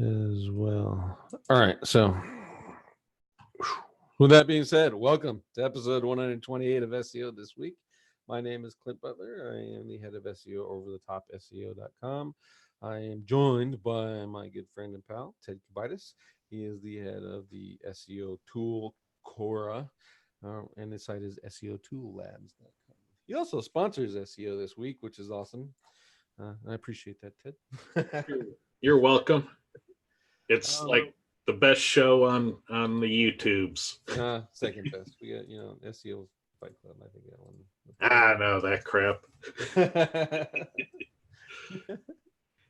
as well. All right. So with that being said, welcome to episode 128 of SEO this week. My name is Clint Butler. I am the head of SEO over the top SEO.com. I am joined by my good friend and pal, Ted Kubitis. He is the head of the SEO tool Cora, and his site is SEOtoollabs.com. He also sponsors SEO this week, which is awesome. I appreciate that, Ted. You're welcome. It's like the best show on the YouTubes. Second best. We got, SEO Fight Club. I think that one. No, that crap.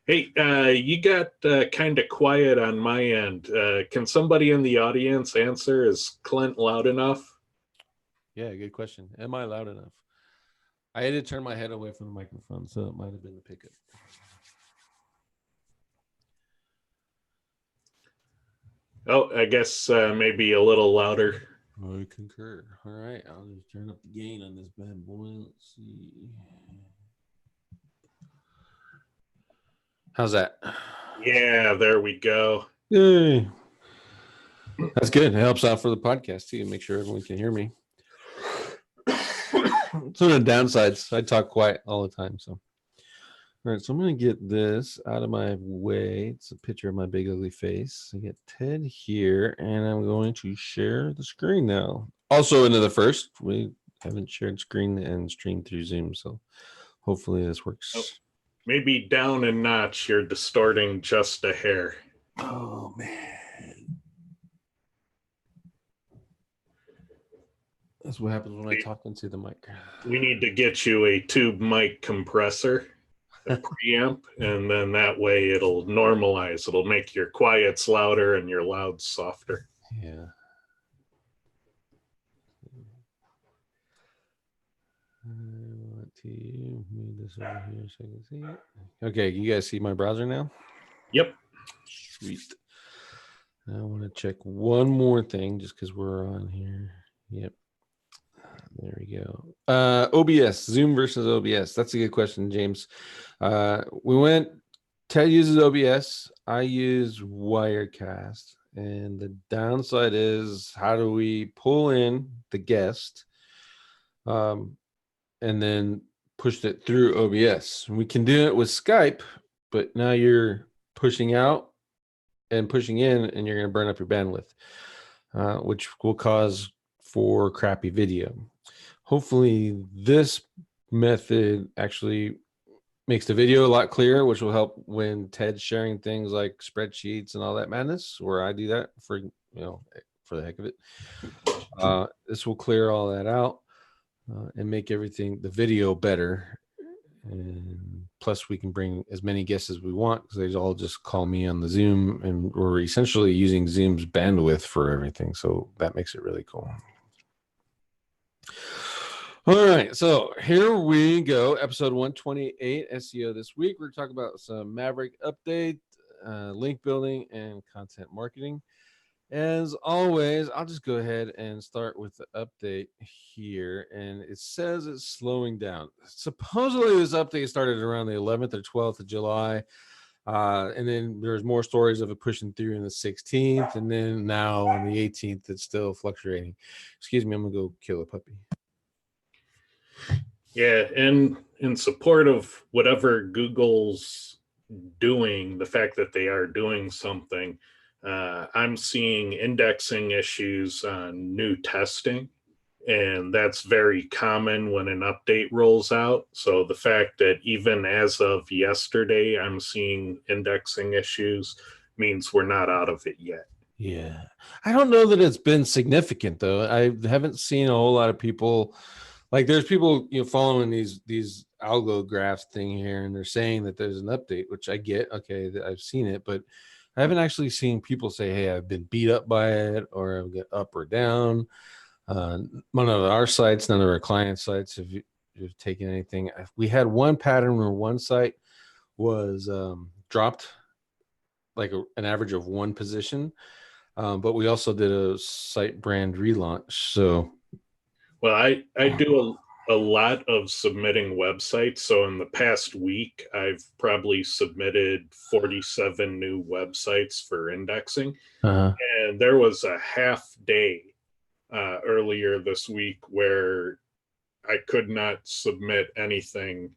Hey, you got kind of quiet on my end. Can somebody in the audience answer? Is Clint loud enough? Yeah, good question. Am I loud enough? I had to turn my head away from the microphone, so it might have been the pickup. Oh, I guess maybe a little louder. I concur. All right, I'll just turn up the gain on this bad boy. Let's see. How's that? Yeah, there we go. Yay. That's good. It helps out for the podcast too. Make sure everyone can hear me. So the downsides, I talk quiet all the time. So, all right. So I'm going to get this out of my way. It's a picture of my big ugly face. I get Ted here, and I'm going to share the screen now. Also, into the first, we haven't shared screen and streamed through Zoom, so hopefully this works. Oh, maybe down a notch. You're distorting just a hair. Oh man. That's what happens when I talk into the mic. We need to get you a tube mic compressor, a preamp, and then that way it'll normalize. It'll make your quiets louder and your louds softer. Yeah. I want to move this over here so I can see it. Okay, you guys see my browser now? Yep. Sweet. I want to check one more thing just because we're on here. Yep. There we go. OBS, Zoom versus OBS. That's a good question, James. Ted uses OBS. I use Wirecast. And the downside is, how do we pull in the guest and then push it through OBS? We can do it with Skype, but now you're pushing out and pushing in, and you're going to burn up your bandwidth, which will cause for crappy video. Hopefully this method actually makes the video a lot clearer, which will help when Ted's sharing things like spreadsheets and all that madness, where I do that for the heck of it. This will clear all that out and make the video better. And plus we can bring as many guests as we want, because they all just call me on the Zoom, and we're essentially using Zoom's bandwidth for everything. So that makes it really cool. All right, so here we go. Episode 128 SEO this week. We're talking about some Maverick update, link building, and content marketing. As always, I'll just go ahead and start with the update here. And it says it's slowing down. Supposedly this update started around the 11th or 12th of July. And then there's more stories of it pushing through on the 16th. And then now on the 18th, it's still fluctuating. Excuse me, I'm going to go kill a puppy. Yeah, and in support of whatever Google's doing, the fact that they are doing something, I'm seeing indexing issues on new testing, and that's very common when an update rolls out. So the fact that even as of yesterday, I'm seeing indexing issues means we're not out of it yet. Yeah, I don't know that it's been significant, though. I haven't seen a whole lot of people. Like, there's people, following these algo graphs thing here, and they're saying that there's an update, which I get. Okay, I've seen it, but I haven't actually seen people say, "Hey, I've been beat up by it," or "I've got up or down." None of our sites, none of our client sites have taken anything. We had one pattern where one site was dropped like an average of one position, but we also did a site brand relaunch. So. Well, I do a lot of submitting websites. So in the past week, I've probably submitted 47 new websites for indexing. Uh-huh. And there was a half day earlier this week where I could not submit anything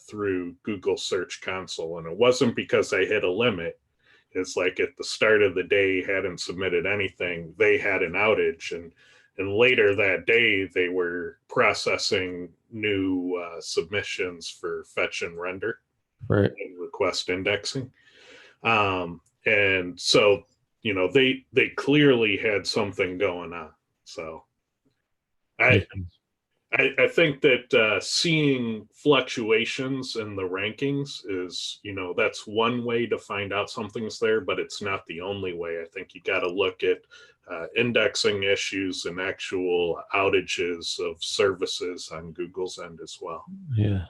through Google Search Console. And it wasn't because I hit a limit. It's like at the start of the day, hadn't submitted anything. They had an outage. And later that day, they were processing new submissions for fetch and render Right. and request indexing. And so, they clearly had something going on. So I I think that seeing fluctuations in the rankings is, that's one way to find out something's there, but it's not the only way. I think you got to look at indexing issues and actual outages of services on Google's end as well. Yeah.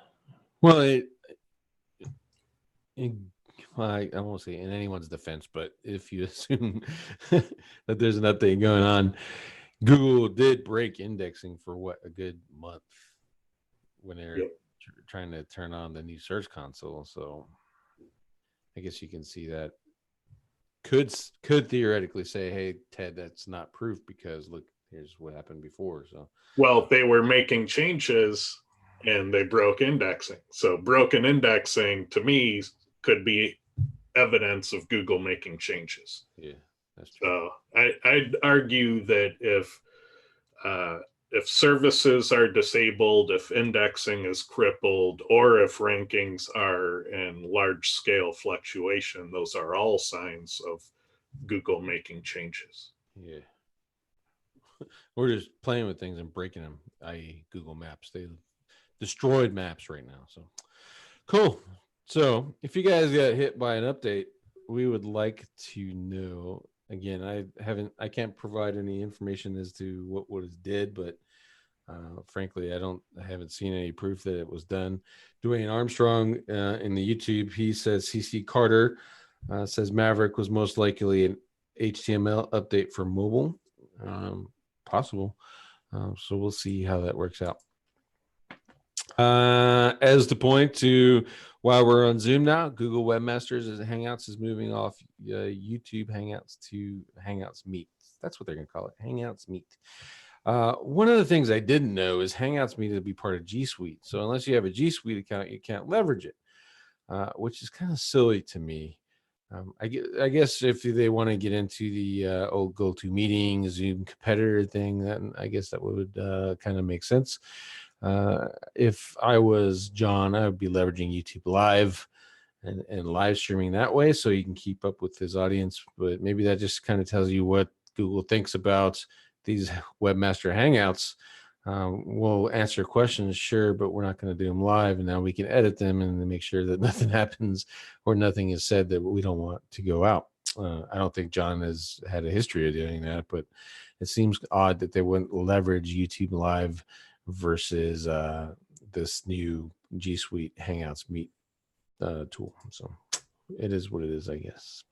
Well, I won't say in anyone's defense, but if you assume that there's an update going on, Google did break indexing for a good month when they're trying to turn on the new Search Console. So I guess you can see that could theoretically say, hey, Ted, that's not proof because look, here's what happened before. So, well, they were making changes and they broke indexing. So broken indexing to me could be evidence of Google making changes. Yeah, that's true. So I'd argue that if services are disabled, if indexing is crippled, or if rankings are in large scale fluctuation, those are all signs of Google making changes. Yeah. We're just playing with things and breaking them, i.e. Google Maps. They destroyed Maps right now. So cool. So if you guys got hit by an update, we would like to know. Again, I can't provide any information as to what was did, but frankly, I haven't seen any proof that it was done. Dwayne Armstrong in the YouTube, he says CC Carter says Maverick was most likely an HTML update for mobile. Possible. So we'll see how that works out. As the point to while we're on Zoom now, Google Webmasters as Hangouts is moving off YouTube Hangouts to Hangouts Meet. That's what they're going to call it, Hangouts Meet. One of the things I didn't know is Hangouts Meet to be part of G Suite. So unless you have a G Suite account, you can't leverage it, which is kind of silly to me. I guess if they want to get into the old GoToMeeting Zoom competitor thing, then I guess that would kind of make sense. If I was John, I would be leveraging YouTube Live and live streaming that way so you can keep up with his audience. But maybe that just kind of tells you what Google thinks about these Webmaster Hangouts. We'll answer questions, sure, but we're not going to do them live. And now we can edit them and make sure that nothing happens or nothing is said that we don't want to go out. I don't think John has had a history of doing that, but it seems odd that they wouldn't leverage YouTube Live versus this new G Suite Hangouts Meet tool. So it is what it is, I guess.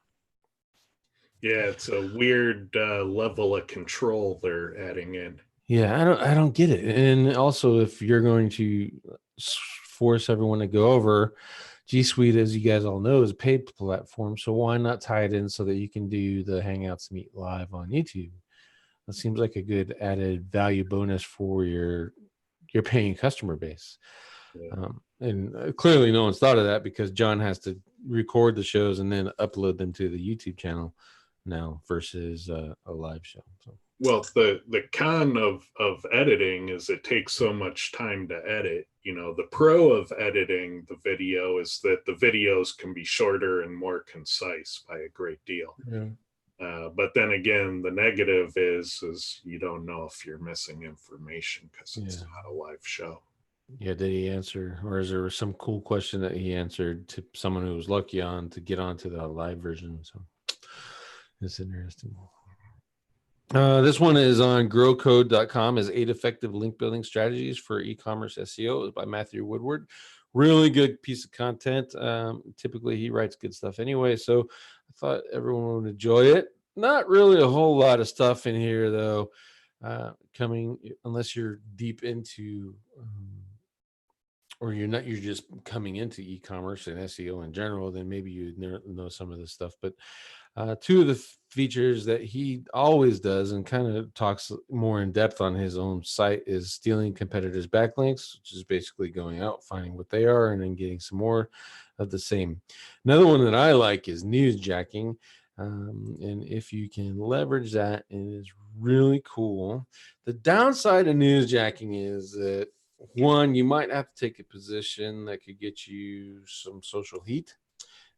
Yeah, it's a weird level of control they're adding in. Yeah, I don't get it. And also, if you're going to force everyone to go over, G Suite, as you guys all know, is a paid platform. So why not tie it in so that you can do the Hangouts Meet live on YouTube? That seems like a good added value bonus for your paying customer base. Yeah. And clearly no one's thought of that because John has to record the shows and then upload them to the YouTube channel now versus a live show. So. Well, the con of editing is it takes so much time to edit. The pro of editing the video is that the videos can be shorter and more concise by a great deal. Yeah. But then again, the negative is you don't know if you're missing information because it's not a live show. Yeah, did he answer, or is there some cool question that he answered to someone who was lucky on to get onto the live version? So it's interesting. This one is on growcode.com as 8 effective link building strategies for e-commerce SEO. It was by Matthew Woodward. Really good piece of content. Typically he writes good stuff anyway, so I thought everyone would enjoy it. Not really a whole lot of stuff in here though. coming, unless you're deep into, or you're just coming into e-commerce and SEO in general, then maybe you know some of this stuff. But two of the features that he always does and kind of talks more in depth on his own site is stealing competitors' backlinks, which is basically going out, finding what they are, and then getting some more of the same. Another one that I like is newsjacking. And if you can leverage that, it is really cool. The downside of newsjacking is that, one, you might have to take a position that could get you some social heat.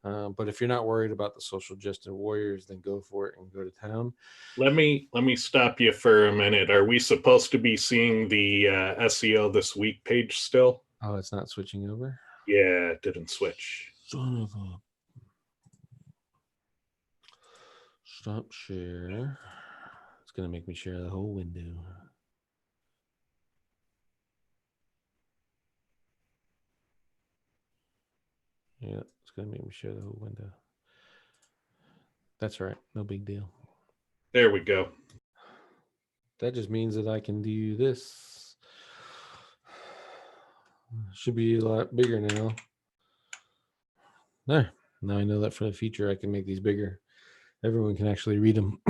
But if you're not worried about the social justice warriors, then go for it and go to town. Let me stop you for a minute. Are we supposed to be seeing the SEO this week page still? Oh, it's not switching over? Yeah, it didn't switch. Son of a... Stop share. It's going to make me share the whole window. Yeah, it's going to make me share the whole window. That's right. No big deal. There we go. That just means that I can do this. Should be a lot bigger now. There. Now I know that for the future, I can make these bigger. Everyone can actually read them.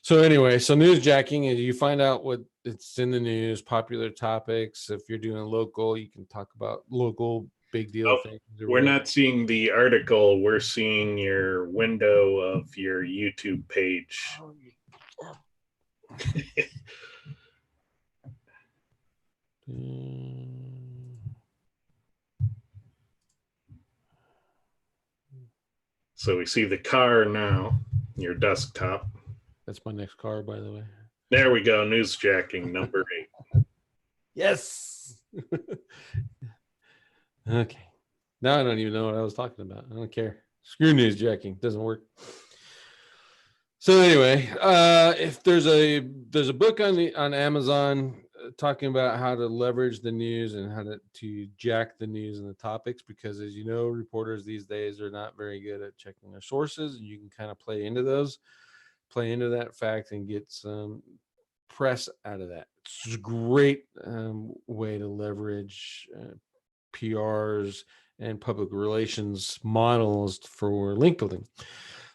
So anyway, so newsjacking is you find out what it's in the news, popular topics. If you're doing local, you can talk about local big deal things. We're not seeing the article. We're seeing your window of your YouTube page. So we see the car now, your desktop. That's my next car, by the way. There we go. Newsjacking number 8. Yes. Okay. Now I don't even know what I was talking about. I don't care. Screw newsjacking. Doesn't work. So anyway, if there's a book on Amazon talking about how to leverage the news and how to jack the news and the topics, because as you know, reporters these days are not very good at checking their sources, and you can kind of play into that fact and get some press out of that. It's a great way to leverage PRs and public relations models for link building.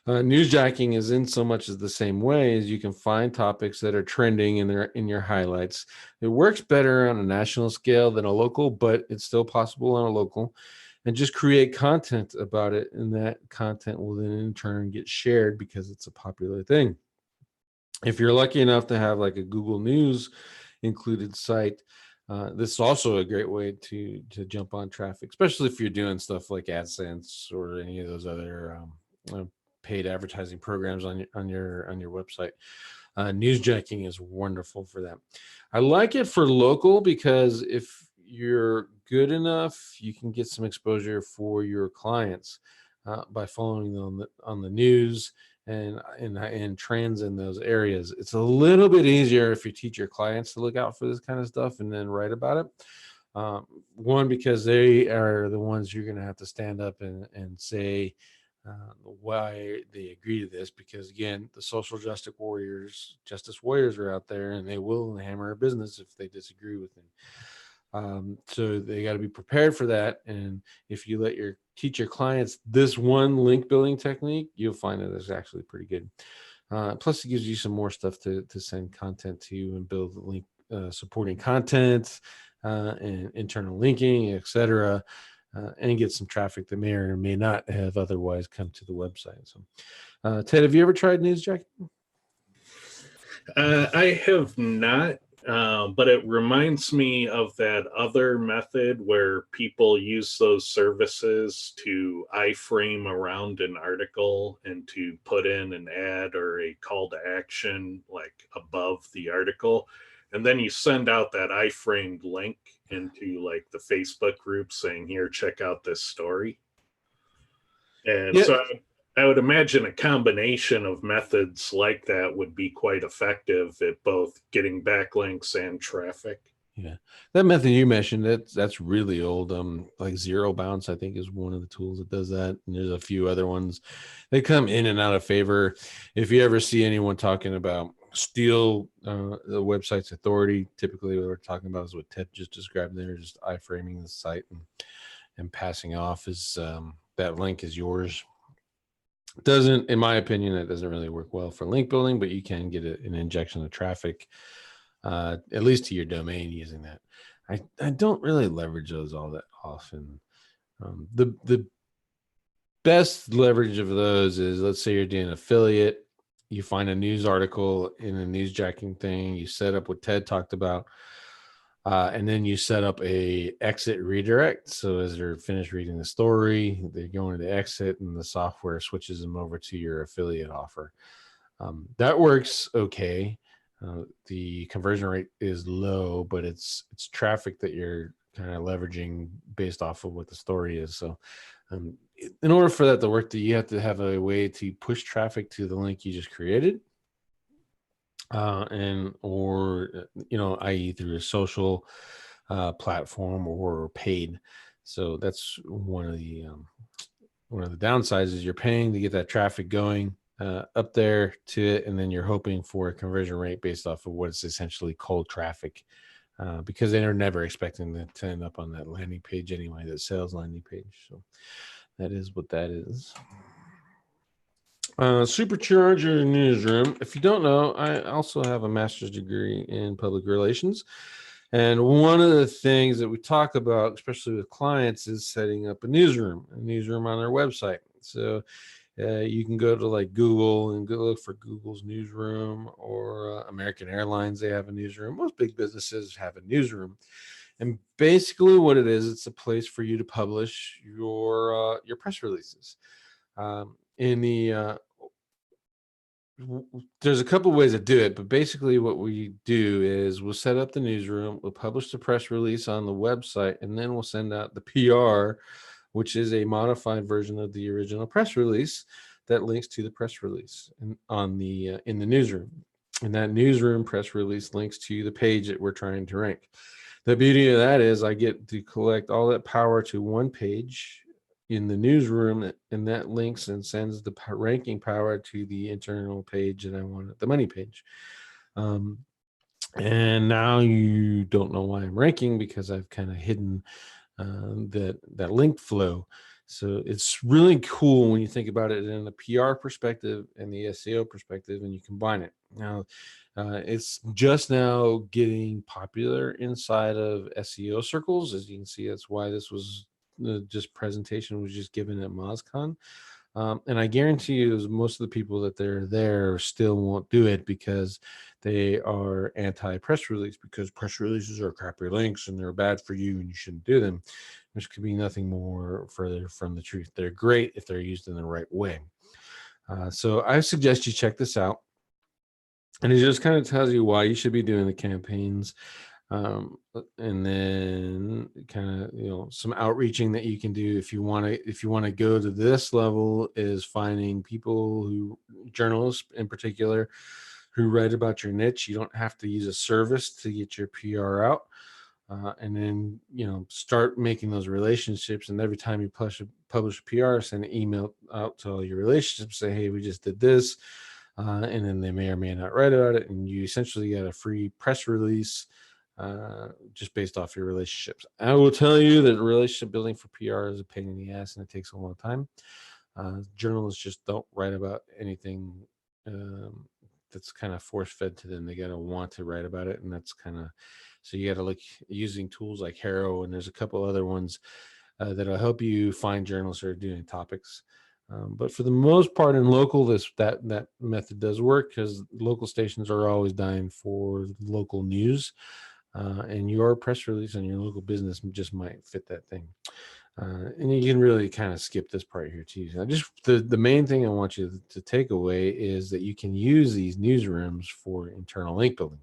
Newsjacking is in so much as the same way as you can find topics that are trending in your highlights. It works better on a national scale than a local, but it's still possible on a local. And just create content about it, and that content will then in turn get shared because it's a popular thing. If you're lucky enough to have like a Google News included site, this is also a great way to jump on traffic, especially if you're doing stuff like AdSense or any of those other paid advertising programs on your website. Newsjacking is wonderful for that. I like it for local because if you're good enough, you can get some exposure for your clients by following them on the news and trends in those areas. It's a little bit easier if you teach your clients to look out for this kind of stuff and then write about it. One, because they are the ones you're going to have to stand up and say why they agree to this, because again, the social justice warriors are out there, and they will hammer a business if they disagree with them. So they got to be prepared for that. And if you teach your clients this one link building technique, you'll find that it's actually pretty good. Plus, it gives you some more stuff to send content to and build link supporting content and internal linking, etc. And get some traffic that may or may not have otherwise come to the website. So, Ted, have you ever tried newsjacking? I have not, but it reminds me of that other method where people use those services to iframe around an article and to put in an ad or a call to action like above the article. And then you send out that iframed link into like the Facebook group saying, here, check out this story. And so I would imagine a combination of methods like that would be quite effective at both getting backlinks and traffic. Yeah, that method you mentioned, that's really old. Like Zero Bounce, I think, is one of the tools that does that. And there's a few other ones. They come in and out of favor. If you ever see anyone talking about steal the website's authority. Typically, what we're talking about is what Ted just described there, just iframing the site and passing off as that link is yours. Doesn't, in my opinion, that doesn't really work well for link building, but you can get an injection of traffic, at least to your domain using that. I don't really leverage those all that often. The best leverage of those is, let's say you're doing affiliate, you find a news article in a newsjacking thing, you set up what Ted talked about, and then you set up a exit redirect. So as they're finished reading the story, they go into the exit and the software switches them over to your affiliate offer. That works okay. The conversion rate is low, but it's traffic that you're kind of leveraging based off of what the story is. So in order for that to work, you have to have a way to push traffic to the link you just created, i.e. through a social platform or paid. So that's one of the downsides is you're paying to get that traffic going up there to it, and then you're hoping for a conversion rate based off of what is essentially cold traffic, because they're never expecting that to end up on that landing page anyway, that sales landing page. So that is what that is. Supercharge or Newsroom. If you don't know, I also have a master's degree in public relations. And one of the things that we talk about, especially with clients, is setting up a newsroom on their website. So you can go to like Google and go look for Google's newsroom, or American Airlines, they have a newsroom. Most big businesses have a newsroom. And basically what it is, it's a place for you to publish your press releases. There's a couple ways to do it, but basically what we do is we'll set up the newsroom, we'll publish the press release on the website, and then we'll send out the PR, which is a modified version of the original press release that links to the press release in the newsroom. And that newsroom press release links to the page that we're trying to rank. The beauty of that is I get to collect all that power to one page in the newsroom, and that links and sends the ranking power to the internal page that I want, the money page. And now you don't know why I'm ranking, because I've kind of hidden that link flow. So it's really cool when you think about it in the PR perspective and the SEO perspective, and you combine it. Now, it's just now getting popular inside of SEO circles. As you can see, that's why this was just presentation was just given at MozCon. And I guarantee you, most of the people that they're there still won't do it because they are anti-press release, because press releases are crappy links and they're bad for you and you shouldn't do them, which could be nothing more further from the truth. They're great if they're used in the right way. So I suggest you check this out. And it just kind of tells you why you should be doing the campaigns. And then kind of, some outreaching that you can do if you want to go to this level, is finding people journalists in particular, who write about your niche. You don't have to use a service to get your PR out. And then, start making those relationships. And every time you publish a PR, send an email out to all your relationships, say, hey, we just did this. And then they may or may not write about it. And you essentially get a free press release just based off your relationships. I will tell you that relationship building for PR is a pain in the ass, and it takes a long time. Journalists just don't write about anything that's kind of force fed to them. They got to want to write about it. And that's so you got to look using tools like Harrow, and there's a couple other ones that'll help you find journalists who are doing topics. But for the most part in local, that method does work, because local stations are always dying for local news. And your press release on your local business just might fit that thing. And you can really kind of skip this part here too. The main thing I want you to take away is that you can use these newsrooms for internal link building.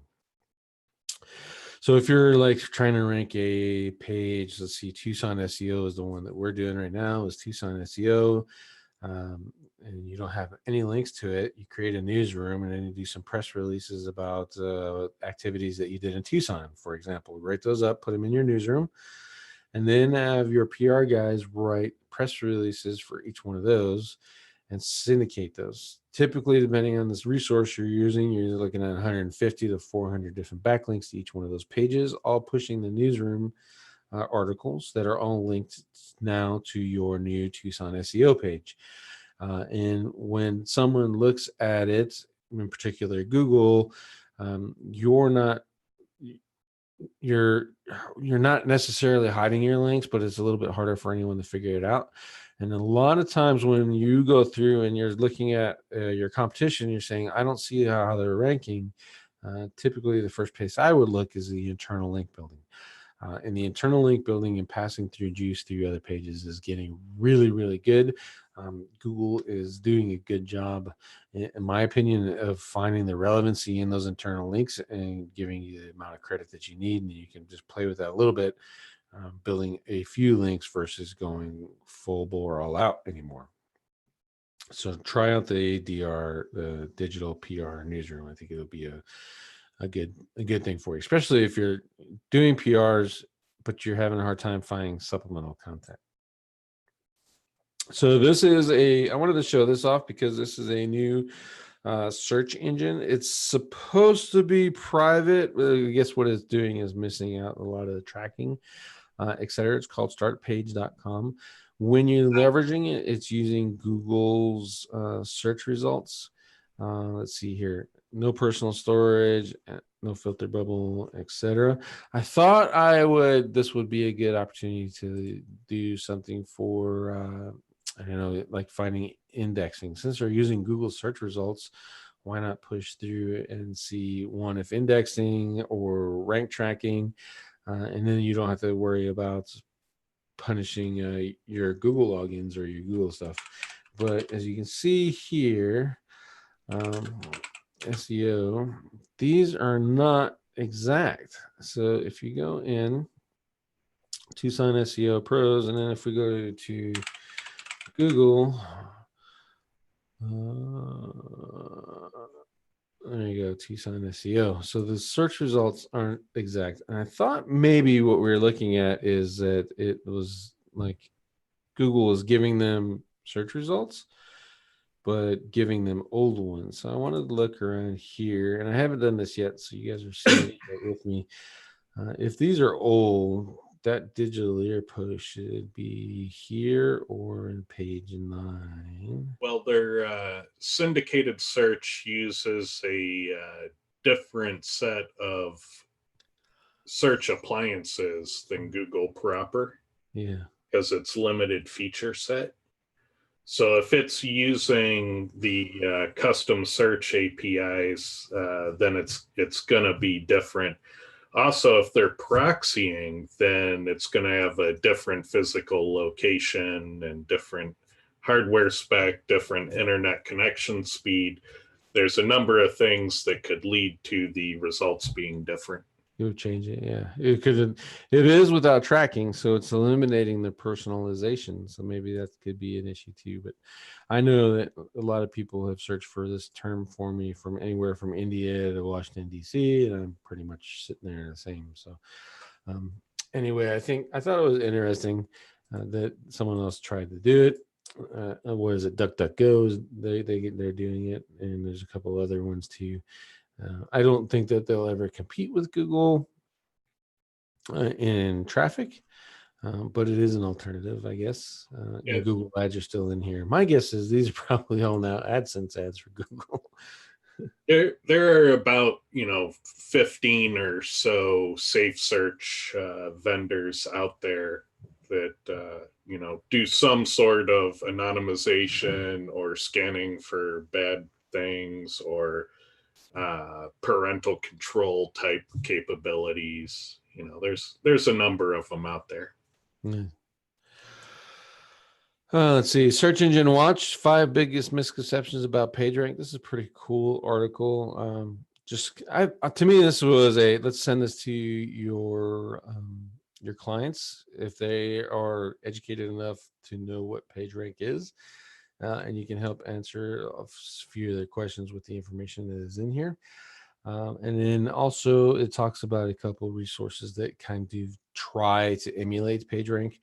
So if you're like trying to rank a page, let's see, Tucson SEO is the one that we're doing right now, is Tucson SEO. And you don't have any links to it, you create a newsroom, and then you do some press releases about activities that you did in Tucson, for example. Write those up, put them in your newsroom, and then have your PR guys write press releases for each one of those. and syndicate those. Typically, depending on this resource you're using, you're looking at 150 to 400 different backlinks to each one of those pages, all pushing the Newsroom articles that are all linked now to your new Tucson SEO page. And when someone looks at it, in particular Google, you're not necessarily hiding your links, but it's a little bit harder for anyone to figure it out. And a lot of times when you go through and you're looking at your competition, you're saying, I don't see how they're ranking. Typically, the first place I would look is the internal link building. And the internal link building and passing through juice through other pages is getting really, really good. Google is doing a good job, in my opinion, of finding the relevancy in those internal links and giving you the amount of credit that you need. And you can just play with that a little bit, building a few links versus going full bore all out anymore. So try out the ADR, the digital PR newsroom. I think it'll be a good thing for you, especially if you're doing PRs, but you're having a hard time finding supplemental content. So this is I wanted to show this off because this is a new search engine. It's supposed to be private. I guess what it's doing is missing out a lot of the tracking, etc. It's called startpage.com. When you're leveraging it, it's using Google's search results. Let's see here. No personal storage, no filter bubble, etc. I thought this would be a good opportunity to do something for, I don't know, like finding indexing. Since they're using Google search results, why not push through and see one, if indexing or rank tracking, and then you don't have to worry about punishing your Google logins or your Google stuff. But as you can see here, SEO, these are not exact. So if you go in Tucson SEO Pros, and then if we go to Google, there you go, Tucson SEO. So the search results aren't exact. And I thought maybe what we were looking at is that it was like Google is giving them search results, but giving them old ones. So I wanted to look around here, and I haven't done this yet, so you guys are seeing it with me. If these are old, that digital ear post should be here or in page 9. Well, their syndicated search uses a different set of search appliances than Google proper. Yeah. Because it's limited feature set. So if it's using the custom search APIs, then it's going to be different. Also, if they're proxying, then it's going to have a different physical location and different hardware spec, different internet connection speed. There's a number of things that could lead to the results being different. It would change it, yeah. It is without tracking, so it's eliminating the personalization. So maybe that could be an issue too. But I know that a lot of people have searched for this term for me from anywhere from India to Washington D.C., and I'm pretty much sitting there the same. So anyway, I thought it was interesting that someone else tried to do it. What is it? DuckDuckGo, they're doing it, and there's a couple other ones too. I don't think that they'll ever compete with Google in traffic, but it is an alternative, I guess. Yeah. Google ads are still in here. My guess is these are probably all now AdSense ads for Google. There are about 15 or so safe search vendors out there that do some sort of anonymization or scanning for bad things or parental control type capabilities. There's a number of them out there. Yeah. Let's see. Search Engine Watch, 5 biggest misconceptions about PageRank. This is a pretty cool article. To me, this was let's send this to your clients if they are educated enough to know what PageRank is, and you can help answer a few of their questions with the information that is in here. And then also it talks about a couple of resources that kind of try to emulate PageRank.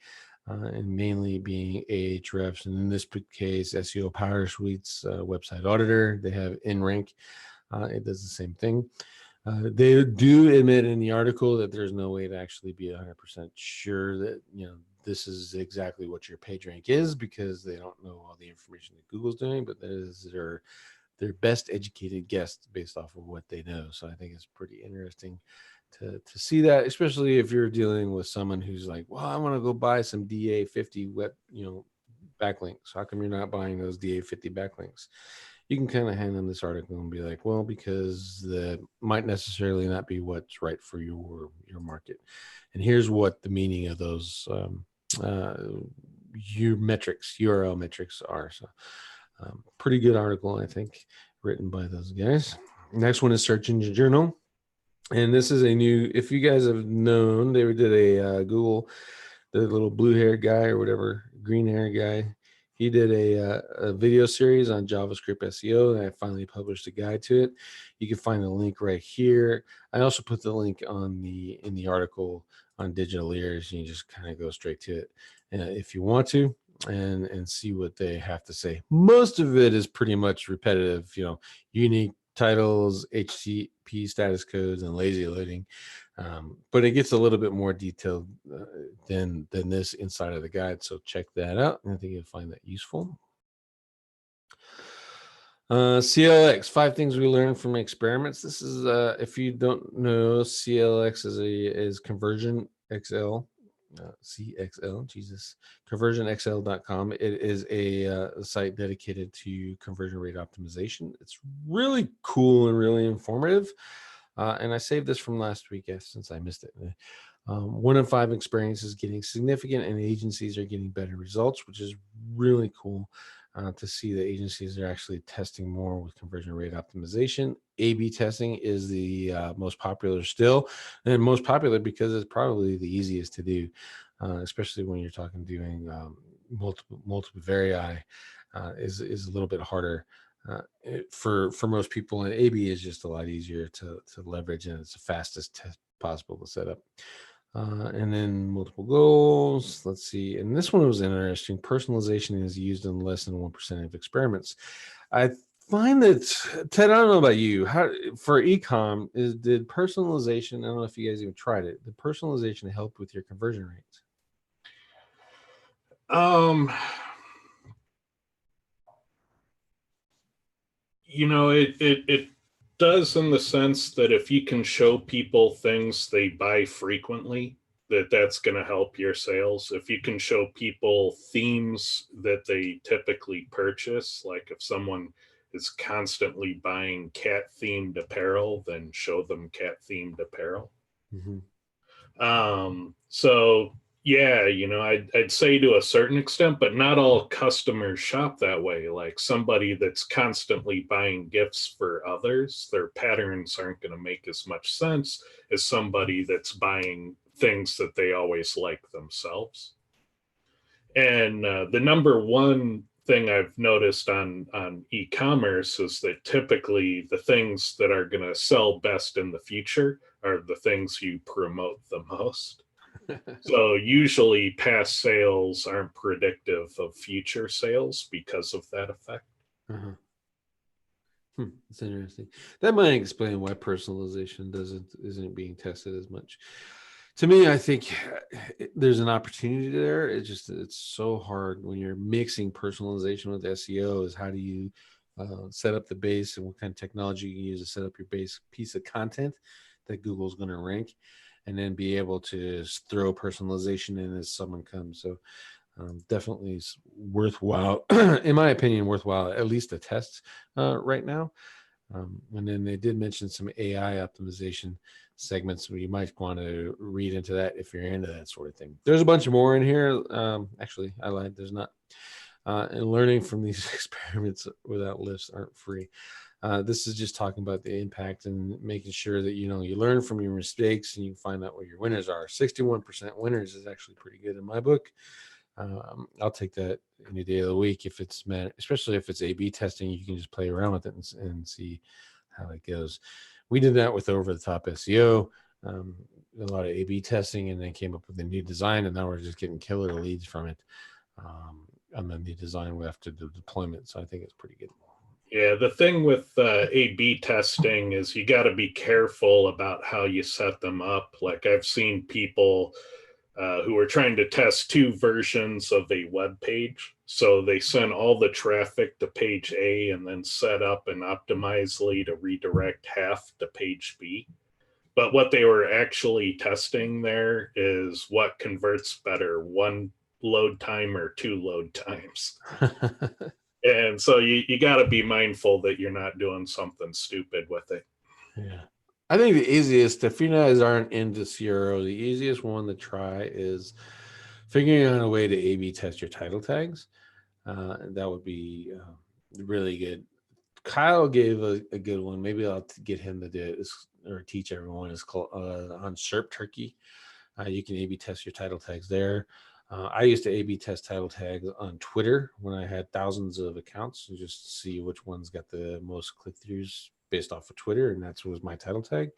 and mainly being Ahrefs, and in this case, SEO Power Suite's website auditor. They have InRank. It does the same thing. They do admit in the article that there's no way to actually be 100% sure that, this is exactly what your PageRank is, because they don't know all the information that Google's doing, but that is their best educated guess based off of what they know. So I think it's pretty interesting to see that, especially if you're dealing with someone who's like, well, I want to go buy some DA50 web, backlinks. How come you're not buying those DA50 backlinks? You can kind of hand them this article and be like, well, because that might necessarily not be what's right for your market. And here's what the meaning of those your metrics, URL metrics are. So pretty good article, I think, written by those guys. Next one is Search Engine Journal. And this is a new, if you guys have known, they did a Google, the little blue hair guy or whatever, green hair guy. He did a video series on JavaScript SEO, and I finally published a guide to it. You can find the link right here. I also put the link on in the article on Digital Ears. You can just kind of go straight to it if you want to, and see what they have to say. Most of it is pretty much repetitive, unique titles, HTTP status codes, and lazy loading. But it gets a little bit more detailed than this inside of the guide. So check that out. I think you'll find that useful. CLX, 5 things we learned from experiments. This is, if you don't know, CLX is Conversion XL. CXL, Jesus, conversionxl.com. It is a site dedicated to conversion rate optimization. It's really cool and really informative. And I saved this from last week since I missed it. 1 in 5 experiences getting significant, and agencies are getting better results, which is really cool to see that agencies are actually testing more with conversion rate optimization. A/B testing is the most popular still, and most popular because it's probably the easiest to do, especially when you're doing multiple varii. Is a little bit harder for most people, and A/B is just a lot easier to leverage, and it's the fastest test possible to set up. And then multiple goals. Let's see. And this one was interesting. Personalization is used in less than 1% of experiments. I find that, Ted, I don't know about you, how for ecom did personalization, I don't know if you guys even tried it, did personalization help with your conversion rates? It does, in the sense that if you can show people things they buy frequently, that's going to help your sales. If you can show people themes that they typically purchase, like if someone is constantly buying cat themed apparel, then show them cat themed apparel. Mm-hmm. So yeah, I'd say to a certain extent, but not all customers shop that way. Like somebody that's constantly buying gifts for others, their patterns aren't going to make as much sense as somebody that's buying things that they always like themselves. And the number one thing I've noticed on e-commerce is that typically the things that are going to sell best in the future are the things you promote the most. So usually past sales aren't predictive of future sales because of that effect. Uh-huh. That's interesting. That might explain why personalization isn't being tested as much. To me, I think there's an opportunity there. It's so hard when you're mixing personalization with SEO. Is how do you set up the base, and what kind of technology you use to set up your base piece of content that Google's going to rank, and then be able to throw personalization in as someone comes. So definitely worthwhile, in my opinion, worthwhile, at least a test right now. And then they did mention some AI optimization segments, so you might want to read into that if you're into that sort of thing. There's a bunch more in here. Actually, I lied. There's not. And learning from these experiments without lifts aren't free. This is just talking about the impact and making sure that you learn from your mistakes and you find out what your winners are. 61% winners is actually pretty good in my book. I'll take that any day of the week if it's especially if it's A/B testing. You can just play around with it and see how it goes. We did that with over the top SEO. a lot of A/B testing, and then came up with a new design, and now we're just getting killer leads from it. And then the design after the deployment. So I think it's pretty good. Yeah, the thing with A/B testing is you got to be careful about how you set them up. Like I've seen people who are trying to test two versions of a web page. So they send all the traffic to page A and then set up an optimizely to redirect half to page B. But what they were actually testing there is what converts better, one load time or two load times. And so you got to be mindful that you're not doing something stupid with it. Yeah. I think the easiest, if you guys aren't into CRO, the easiest one to try is figuring out a way to A/B test your title tags. That would be really good. Kyle gave a good one. Maybe I'll get him to do it or teach everyone. It's called on SERP Turkey. You can A/B test your title tags there. I used to A/B test title tags on Twitter when I had thousands of accounts and just see which ones got the most click-throughs based off of Twitter, and that was my title tag.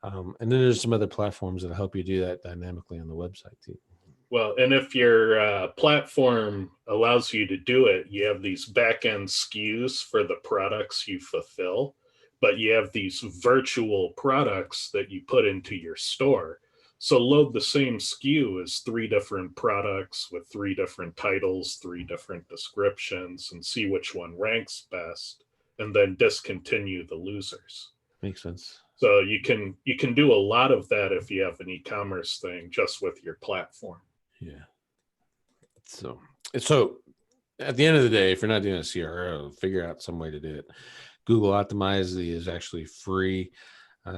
And then there's some other platforms that help you do that dynamically on the website too. Well, and if your platform allows you to do it, you have these back-end SKUs for the products you fulfill, but you have these virtual products that you put into your store. So load the same SKU as 3 different products with 3 different titles, 3 different descriptions, and see which one ranks best, and then discontinue the losers. Makes sense. So you can do a lot of that if you have an e-commerce thing just with your platform. Yeah. So at the end of the day, if you're not doing a CRO, figure out some way to do it. Google Optimize is actually free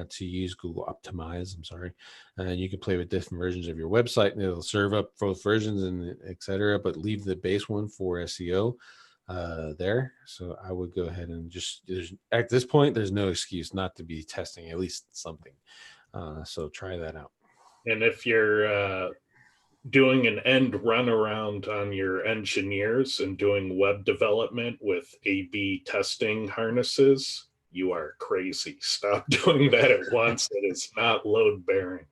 to use. Google Optimize, I'm sorry. And you can play with different versions of your website, and it'll serve up both versions and etc. But leave the base one for SEO there. So I would go ahead and at this point, there's no excuse not to be testing at least something. So try that out. And if you're doing an end run around on your engineers and doing web development with A/B testing harnesses, you are crazy. Stop doing that at once. It is not load bearing.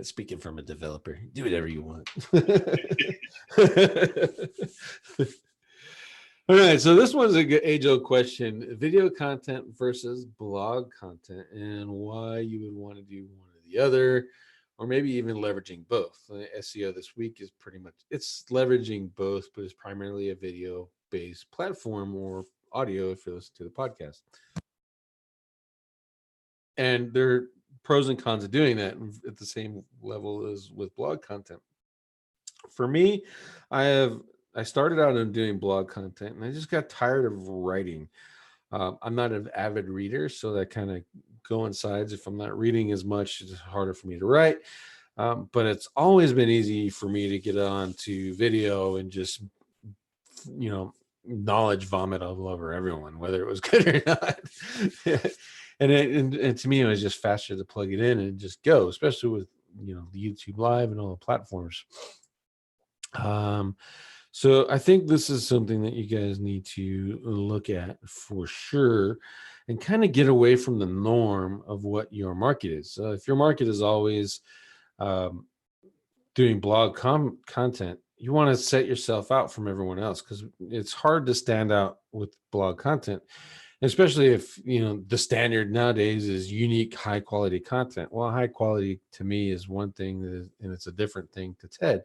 Speaking from a developer, do whatever you want. All right, so this one's a good age-old question: video content versus blog content, and why you would want to do one or the other, or maybe even leveraging both. SEO this week is pretty much, it's leveraging both, but it's primarily a video-based platform or audio if you listen to the podcast. And there are pros and cons of doing that at the same level as with blog content. For me, I started out on doing blog content, and I just got tired of writing. I'm not an avid reader, so that kind of coincides. If I'm not reading as much, it's harder for me to write. But it's always been easy for me to get on to video and just, knowledge vomit all over everyone, whether it was good or not. and to me, it was just faster to plug it in and just go, especially with, the YouTube Live and all the platforms. So I think this is something that you guys need to look at for sure and kind of get away from the norm of what your market is. So if your market is always doing blog content, you want to set yourself out from everyone else, because it's hard to stand out with blog content, especially if, the standard nowadays is unique, high quality content. Well, high quality to me is one thing, and it's a different thing to Ted.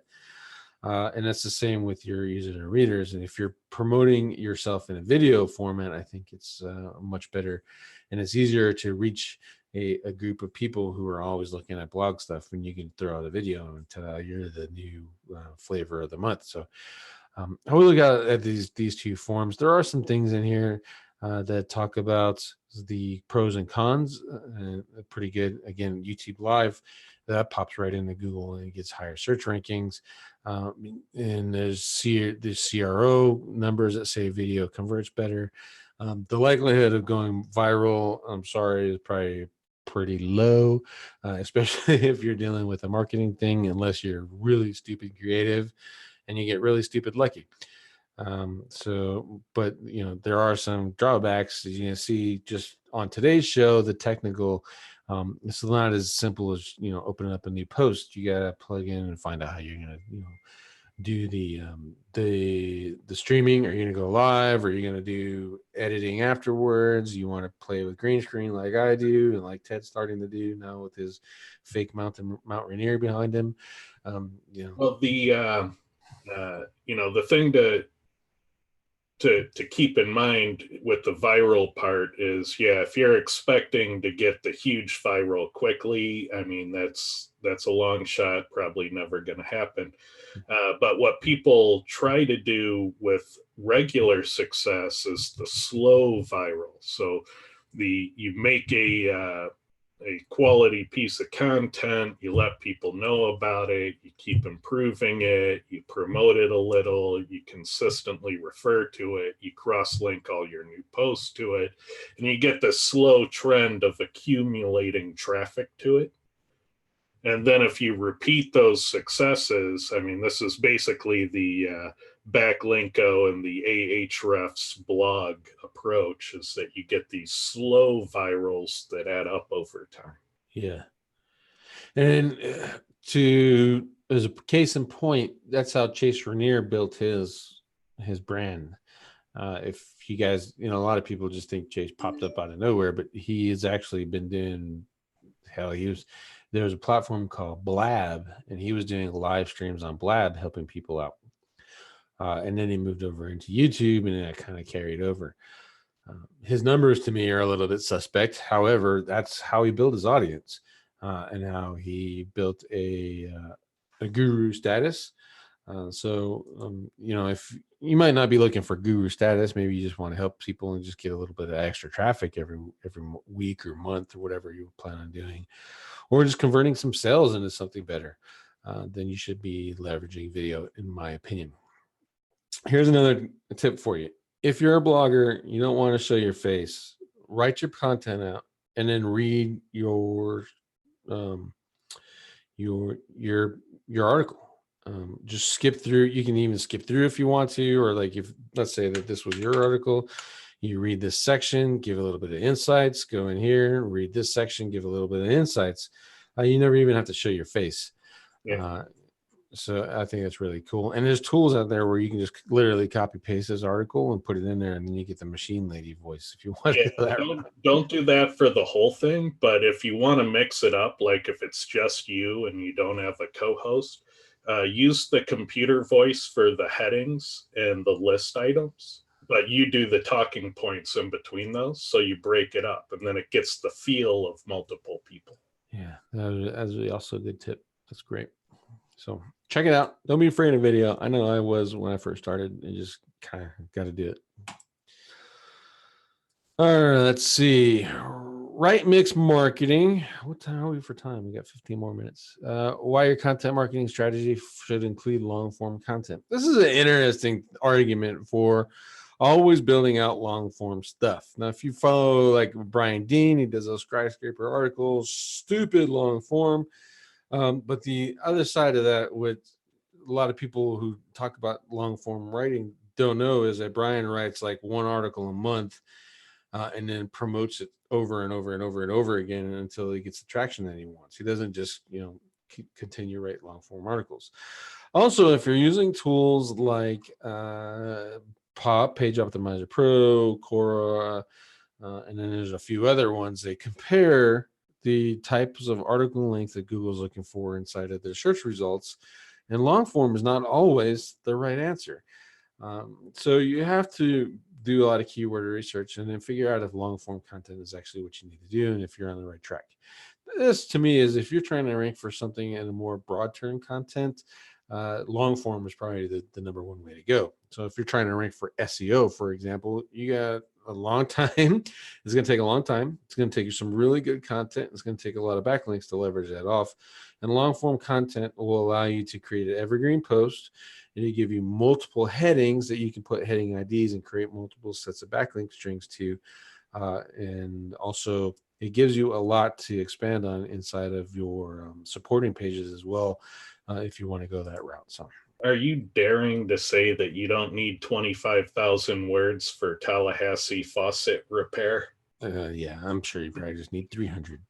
And that's the same with your users and readers. And if you're promoting yourself in a video format, I think it's much better, and it's easier to reach a group of people who are always looking at blog stuff when you can throw out a video and tell you're the new flavor of the month. So I will look at these two forms. There are some things in here that talk about the pros and cons. Pretty good. Again, YouTube Live, that pops right into Google and it gets higher search rankings. And there's CRO numbers that say video converts better. The likelihood of going viral, I'm sorry, is probably pretty low, especially if you're dealing with a marketing thing, unless you're really stupid creative and you get really stupid lucky. But there are some drawbacks. You see just on today's show, the technical It's not as simple as, opening up a new post. You got to plug in and find out how you're going to, do the streaming. Are you going to go live? Are you going to do editing afterwards? You want to play with green screen like I do, and like Ted's starting to do now with his fake Mount Rainier behind him. Well, the thing to keep in mind with the viral part is, yeah, if you're expecting to get the huge viral quickly, I mean, that's a long shot, probably never going to happen. But what people try to do with regular success is the slow viral. So you make a quality piece of content, you let people know about it, you keep improving it, you promote it a little, you consistently refer to it, you cross-link all your new posts to it, and you get this slow trend of accumulating traffic to it. And then if you repeat those successes, I mean, this is basically the Backlinko and the Ahrefs blog approach, is that you get these slow virals that add up over time. Yeah. And as a case in point, that's how Chase Rainier built his brand. If you guys, a lot of people just think Chase popped up out of nowhere, but he has actually been doing, there was a platform called Blab, and he was doing live streams on Blab, helping people out. And then he moved over into YouTube, and that kind of carried over. His numbers to me are a little bit suspect. However, that's how he built his audience, and how he built a guru status. If you might not be looking for guru status, maybe you just want to help people and just get a little bit of extra traffic every week or month or whatever you plan on doing, or just converting some sales into something better, then you should be leveraging video, in my opinion. Here's another tip for you. If you're a blogger, you don't want to show your face, write your content out and then read your article. Just skip through. You can even skip through if you want to, or like, if let's say that this was your article, you read this section, give a little bit of insights, go in here, read this section, give a little bit of insights. You never even have to show your face. Yeah. So I think that's really cool. And there's tools out there where you can just literally copy paste this article and put it in there, and then you get the machine lady voice if you want to do that. Don't do that for the whole thing, but if you want to mix it up, like if it's just you and you don't have a co-host, use the computer voice for the headings and the list items, but you do the talking points in between those, so you break it up, and then it gets the feel of multiple people. Yeah, that's also a good tip. That's great. So check it out. Don't be afraid of video. I know I was when I first started. You just kind of got to do it. All right, let's see. Right mix marketing. What time are we for time? We got 15 more minutes. Why your content marketing strategy should include long form content. This is an interesting argument for always building out long form stuff. Now, if you follow like Brian Dean, he does those skyscraper articles, stupid long form. But the other side of that, what a lot of people who talk about long form writing don't know, is that Brian writes like one article a month, and then promotes it over and over and over and over again until he gets the traction that he wants. He doesn't just, continue write long form articles. Also, if you're using tools like Page Optimizer Pro, Quora, and then there's a few other ones, they compare the types of article length that Google's looking for inside of their search results, and long form is not always the right answer. So you have to do a lot of keyword research and then figure out if long form content is actually what you need to do and if you're on the right track. This to me is, if you're trying to rank for something in a more broad term content, long form is probably the number one way to go. So if you're trying to rank for SEO, for example, you got a long time. It's going to take a long time. It's going to take you some really good content. It's going to take a lot of backlinks to leverage that off. And long form content will allow you to create an evergreen post, and it give you multiple headings that you can put heading IDs and create multiple sets of backlink strings to. And also it gives you a lot to expand on inside of your supporting pages as well, if you want to go that route. So, are you daring to say that you don't need 25,000 words for Tallahassee faucet repair? Yeah, I'm sure you probably just need 300.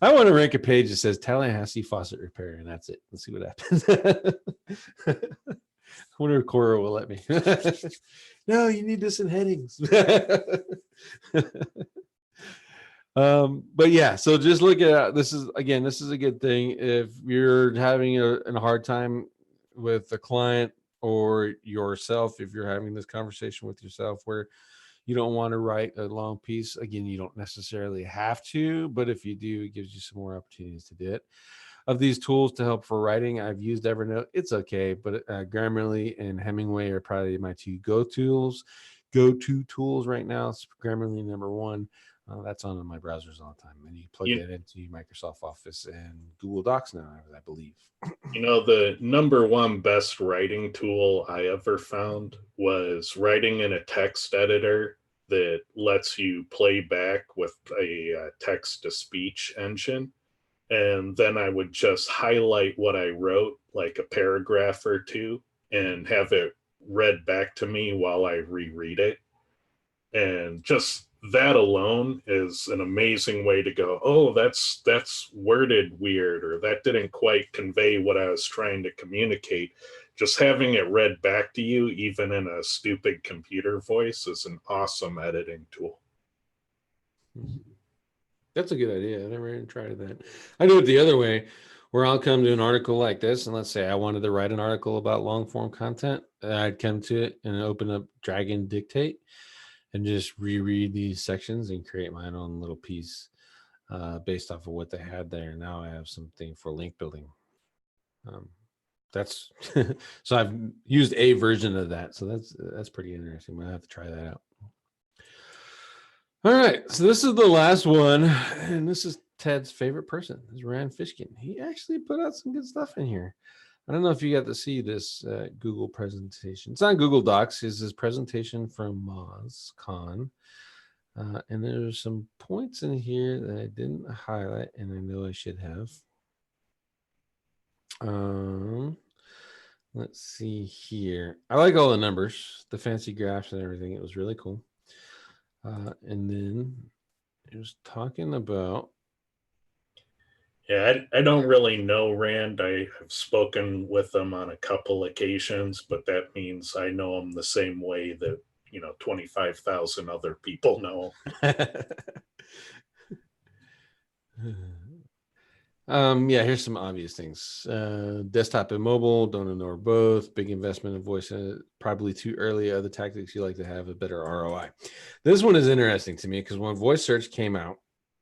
I want to rank a page that says Tallahassee faucet repair, and that's it. Let's see what happens. I wonder if Cora will let me. No, you need this in headings. But yeah, so just look at this is a good thing if you're having a hard time with a client or yourself, if you're having this conversation with yourself where you don't want to write a long piece. Again, you don't necessarily have to, but if you do, it gives you some more opportunities to do it. Of these tools to help for writing, I've used Evernote. It's okay, but Grammarly and Hemingway are probably my two go-to tools right now. It's Grammarly number one. That's on my browsers all the time, and you plug You, that into Microsoft Office and Google Docs now, I believe. the number one best writing tool I ever found was writing in a text editor that lets you play back with a text to speech engine. And then I would just highlight what I wrote, like a paragraph or two, and have it read back to me while I reread it. And just that alone is an amazing way to go, oh, that's worded weird, or that didn't quite convey what I was trying to communicate. Just having it read back to you, even in a stupid computer voice, is an awesome editing tool. That's a good idea. I never even tried that. I do it the other way, where I'll come to an article like this, and let's say I wanted to write an article about long form content. I'd come to it and open up Drag and Dictate and just reread these sections and create my own little piece based off of what they had there. Now I have something for link building. That's so I've used a version of that. So that's pretty interesting. I'm gonna have to try that out. All right, so this is the last one, and this is Ted's favorite person, is Rand Fishkin. He actually put out some good stuff in here. I don't know if you got to see this Google presentation. It's on Google Docs. It's his presentation from MozCon. And there's some points in here that I didn't highlight, and I know I should have. Let's see here. I like all the numbers, the fancy graphs and everything. It was really cool. And then it was talking about. Yeah, I don't really know Rand. I have spoken with him on a couple occasions, but that means I know him the same way that 25,000 other people know. Yeah, here's some obvious things. Desktop and mobile, don't ignore both. Big investment in voice, probably too early. Other tactics you like to have a better ROI. This one is interesting to me because when voice search came out,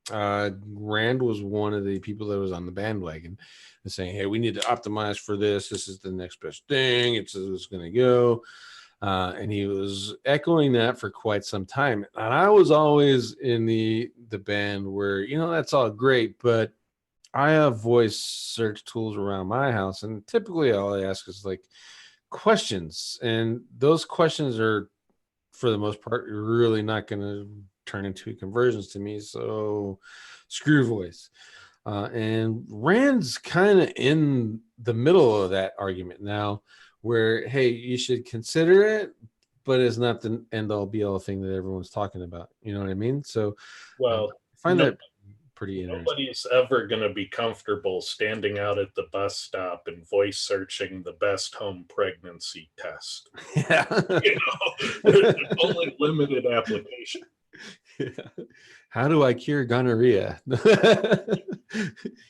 Rand was one of the people that was on the bandwagon and saying, hey, we need to optimize for this. This is the next best thing. It's going to go. And he was echoing that for quite some time. And I was always in the band where, that's all great, but I have voice search tools around my house, and typically all I ask is like questions, and those questions are, for the most part, really not going to turn into conversions to me. So screw voice. And Rand's kind of in the middle of that argument now, where, hey, you should consider it, but it's not the end all be all thing that everyone's talking about. You know what I mean? So Well, I find that pretty interesting. Nobody's ever going to be comfortable standing out at the bus stop and voice searching the best home pregnancy test. Yeah. There's only limited application. Yeah. How do I cure gonorrhea?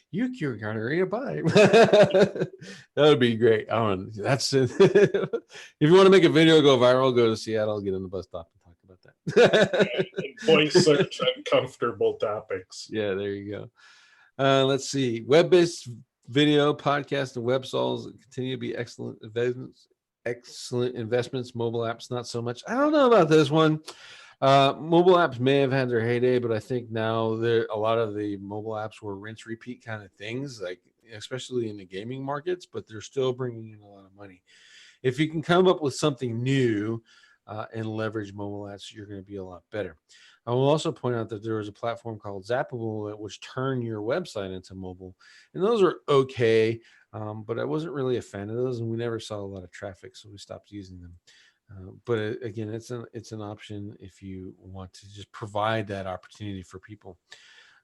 You cure gonorrhea, bye. That would be great. I don't know. That's it. If you want to make a video go viral, go to Seattle, get on the bus stop and talk about that. Voice search uncomfortable topics. Yeah, there you go. Let's see. Web-based video, podcast, and web solves continue to be excellent investments. Mobile apps, not so much. I don't know about this one. Mobile apps may have had their heyday, but I think now a lot of the mobile apps were rinse repeat kind of things, like especially in the gaming markets, but they're still bringing in a lot of money. If you can come up with something new and leverage mobile apps, you're going to be a lot better. I will also point out that there was a platform called Zappable that which turn your website into mobile, and those are okay, but I wasn't really a fan of those, and we never saw a lot of traffic, so we stopped using them. But again, it's an option if you want to just provide that opportunity for people.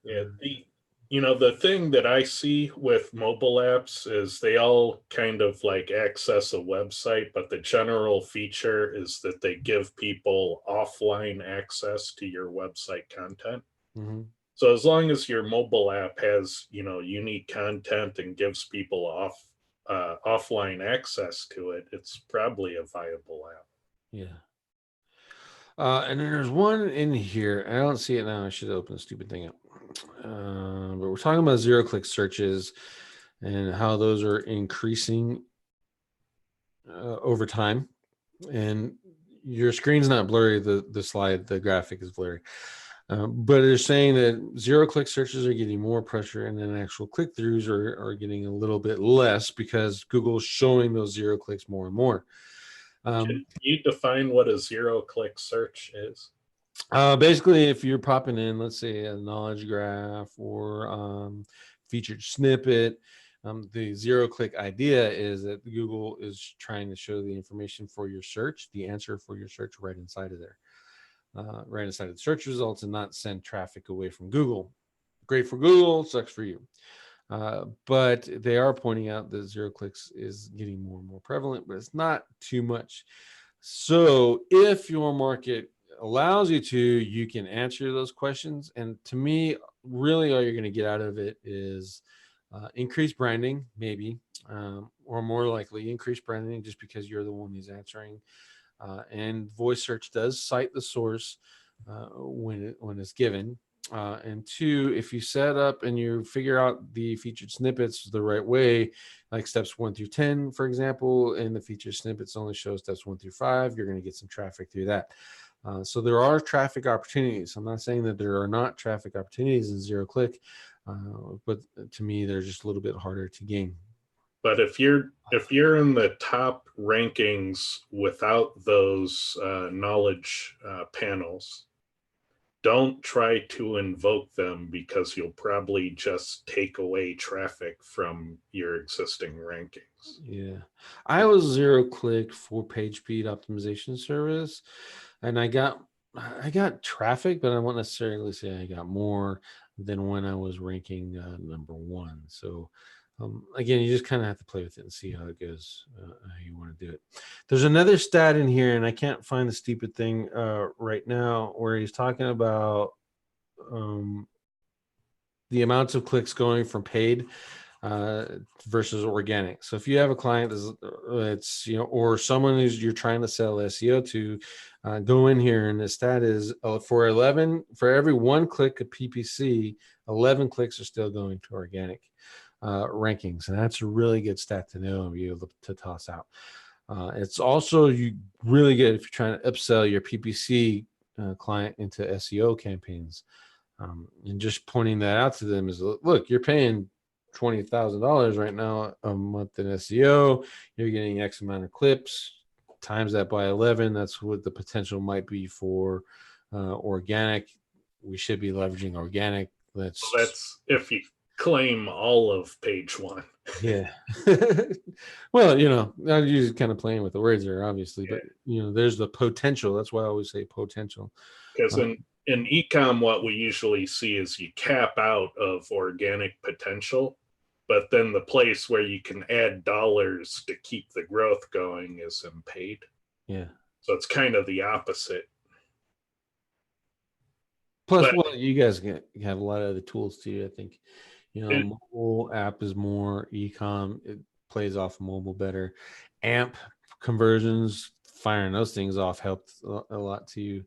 Yeah, the thing that I see with mobile apps is they all kind of like access a website, but the general feature is that they give people offline access to your website content. Mm-hmm. So as long as your mobile app has, unique content and gives people offline access to it, it's probably a viable app. Yeah. And then there's one in here. I don't see it now. I should open the stupid thing up. But we're talking about zero-click searches and how those are increasing over time. And your screen's not blurry. The slide, the graphic is blurry. But they're saying that zero-click searches are getting more pressure, and then actual click-throughs are getting a little bit less because Google's showing those zero clicks more and more. Can you define what a zero-click search is? Basically, if you're popping in, let's say a knowledge graph or featured snippet, the zero-click idea is that Google is trying to show the information for your search, the answer for your search right inside of there, right inside of the search results, and not send traffic away from Google. Great for Google, sucks for you. But they are pointing out that zero clicks is getting more and more prevalent, but it's not too much. So if your market allows you to, you can answer those questions. And to me, really all you're going to get out of it is increased branding, maybe, or more likely increased branding just because you're the one who's answering. And voice search does cite the source when it's given. And two, if you set up and you figure out the featured snippets the right way, like steps 1 through 10, for example, and the featured snippets only show steps 1 through 5, you're going to get some traffic through that. So there are traffic opportunities. I'm not saying that there are not traffic opportunities in zero click, but to me, they're just a little bit harder to gain. But if you're in the top rankings without those knowledge panels, don't try to invoke them because you'll probably just take away traffic from your existing rankings. Yeah, I was zero click for page speed optimization service, and I got traffic, but I won't necessarily say I got more than when I was ranking number one. So again, you just kind of have to play with it and see how it goes, how you want to do it. There's another stat in here, and I can't find the stupid thing right now, where he's talking about um, the amounts of clicks going from paid versus organic. So if you have a client that's or someone who's you're trying to sell SEO to, go in here, and the stat is for every 1 click of PPC, 11 clicks are still going to organic rankings, and that's a really good stat to know and be able to toss out. It's also really good if you're trying to upsell your PPC client into SEO campaigns. And just pointing that out to them is, look, you're paying $20,000 right now a month in SEO. You're getting X amount of clips, times that by 11. That's what the potential might be for organic. We should be leveraging organic. That's if you claim all of page one. Yeah. Well, I'm usually kind of playing with the words there, obviously, but there's the potential. That's why I always say potential. Because in ecom, what we usually see is you cap out of organic potential, but then the place where you can add dollars to keep the growth going is in paid. Yeah. So it's kind of the opposite. Plus, well, you guys have a lot of other tools too. I think, mobile app is more ecom. It plays off mobile better. AMP conversions, firing those things off helped a lot too.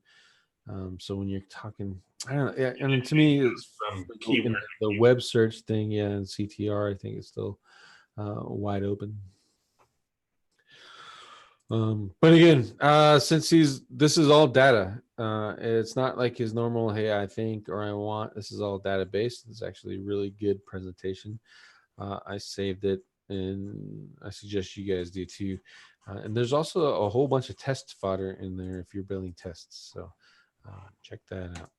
So when you're talking, I don't know. Yeah, I mean, to me, the web search thing, yeah, and CTR, I think it's still wide open. But again, since this is all data, it's not like his normal, hey, I think, or I want. This is all data based. It's actually a really good presentation. I saved it, and I suggest you guys do too. And there's also a whole bunch of test fodder in there if you're building tests. So check that out.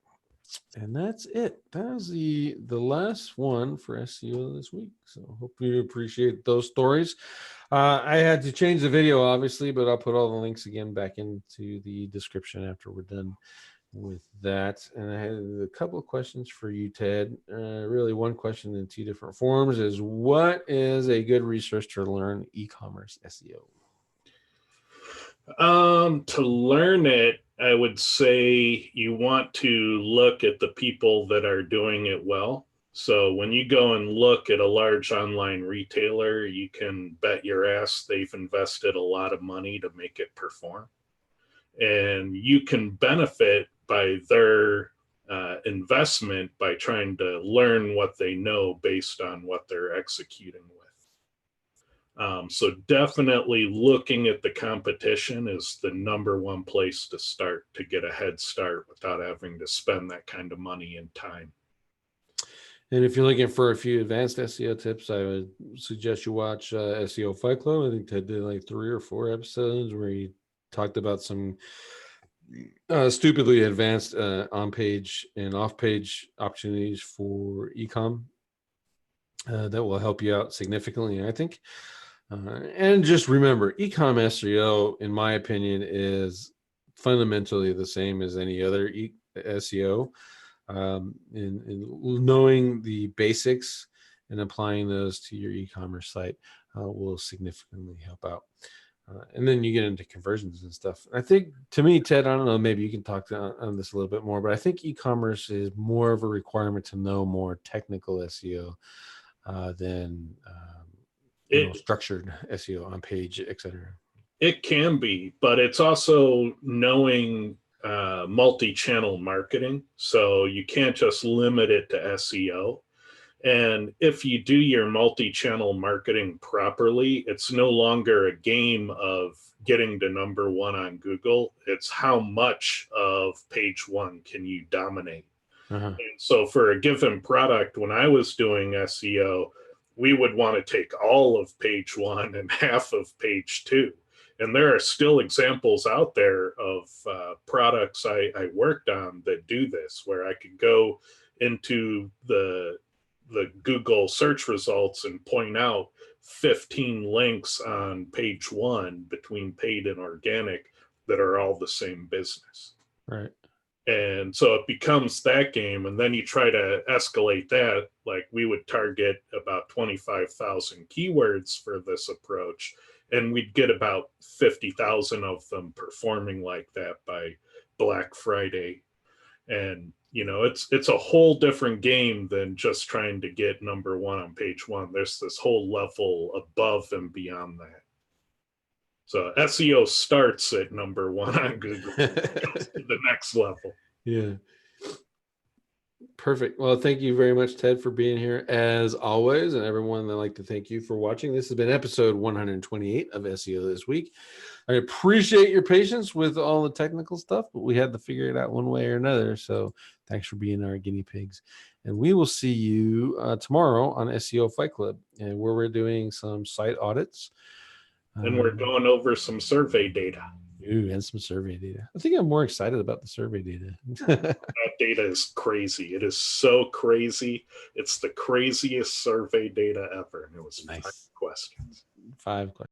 And that's it. That was the last one for SEO this week. So hope you appreciate those stories. I had to change the video, obviously, but I'll put all the links again back into the description after we're done with that. And I had a couple of questions for you, Ted. Really one question in two different forms is, what is a good resource to learn e-commerce SEO? To learn it, I would say you want to look at the people that are doing it well. So when you go and look at a large online retailer, you can bet your ass they've invested a lot of money to make it perform. And you can benefit by their investment by trying to learn what they know based on what they're executing with. So definitely looking at the competition is the number one place to start to get a head start without having to spend that kind of money and time. And if you're looking for a few advanced SEO tips, I would suggest you watch SEO Fight Club. I think Ted did like 3 or 4 episodes where he talked about some stupidly advanced on-page and off-page opportunities for e-com that will help you out significantly, I think. And just remember, e-com SEO, in my opinion, is fundamentally the same as any other SEO. In knowing the basics and applying those to your e-commerce site will significantly help out. And then you get into conversions and stuff. I think, to me, Ted, I don't know, maybe you can talk on this a little bit more, but I think e-commerce is more of a requirement to know more technical SEO than structured SEO on page, etc. It can be, but it's also knowing multi-channel marketing. So you can't just limit it to SEO. And if you do your multi-channel marketing properly, it's no longer a game of getting to number 1 on Google. It's how much of page 1 can you dominate. And so for a given product, when I was doing SEO, we would want to take all of page 1 and half of page 2. And there are still examples out there of products I worked on that do this, where I could go into the Google search results and point out 15 links on page 1 between paid and organic that are all the same business. Right. And so it becomes that game. And then you try to escalate that. Like, we would target about 25,000 keywords for this approach, and we'd get about 50,000 of them performing like that by Black Friday. And it's a whole different game than just trying to get number 1 on page 1. There's this whole level above and beyond that. So SEO starts at number 1 on Google, goes to the next level. Yeah. Perfect. Well, thank you very much, Ted, for being here as always. And everyone, I'd like to thank you for watching. This has been episode 128 of SEO This Week. I appreciate your patience with all the technical stuff, but we had to figure it out one way or another. So thanks for being our guinea pigs. And we will see you tomorrow on SEO Fight Club, and where we're doing some site audits. And we're going over some survey data. Ooh, and some survey data. I think I'm more excited about the survey data. That data is crazy. It is so crazy. It's the craziest survey data ever. And it was nice. 5 questions. 5 questions.